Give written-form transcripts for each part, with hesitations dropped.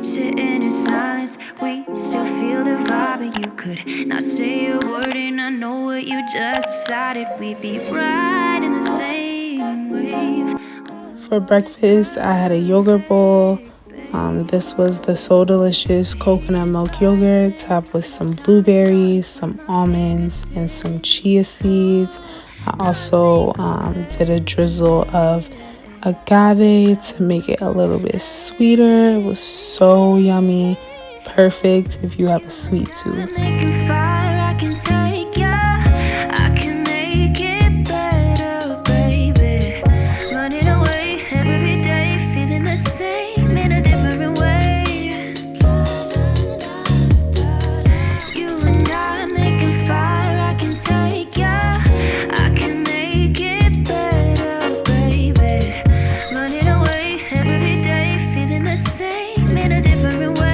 Sitting in silence, we still feel the vibe, and you could not say a word, and I know what you just decided. We'd be right in the same wave. For breakfast, I had a yogurt bowl. This was the So Delicious coconut milk yogurt topped with some blueberries, some almonds, and some chia seeds. I also did a drizzle of agave to make it a little bit sweeter. It was so yummy, perfect if you have a sweet tooth. Making fire, I can take ya. I can make it better, baby. Running away every day, feeling the same in a different way. You and I making fire, I can take ya. I can make it better, baby. Running away every day, feeling the same in a different way.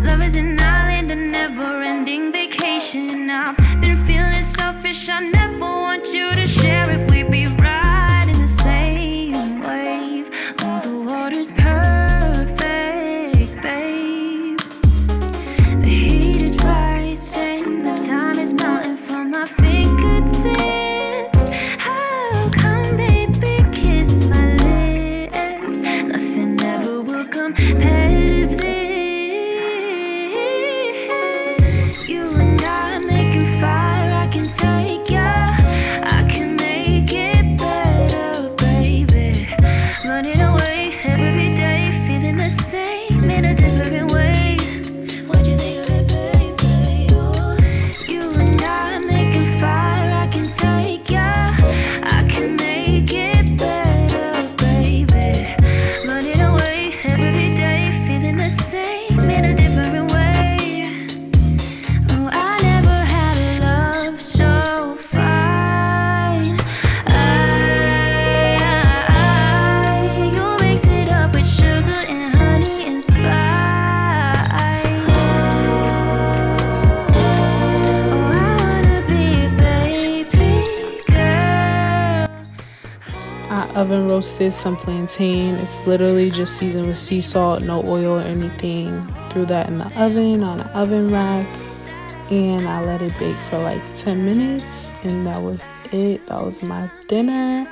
Love is an island, a never-ending vacation. I've been feeling selfish, I never want you to share it. We'd be right in the same wave. Oh, the water's perfect, babe. The heat is rising, the time is melting from my fingertips. How come, baby, kiss my lips? Nothing ever will compare to this. You and I making fire, I can take ya. I can make it better, baby. Running away every day, feeling the same in a different way. What you think of it, baby? Oh. You and I making fire, I can take ya. I can make it better, baby. Running away every day, feeling the same in a different way. Oh, I never had a love so fine. You mix it up with sugar and honey and spice. Oh, I wanna be a baby girl. I oven roasted some plantain. It's literally just seasoned with sea salt, no oil or anything. Threw that in the oven on an oven rack, and I let it bake for like 10 minutes, and that was it. That was my dinner.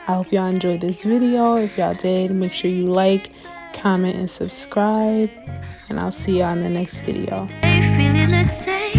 I hope y'all enjoyed this video. If y'all did, make sure you like, comment, and subscribe, and I'll see y'all in the next video. Feeling the same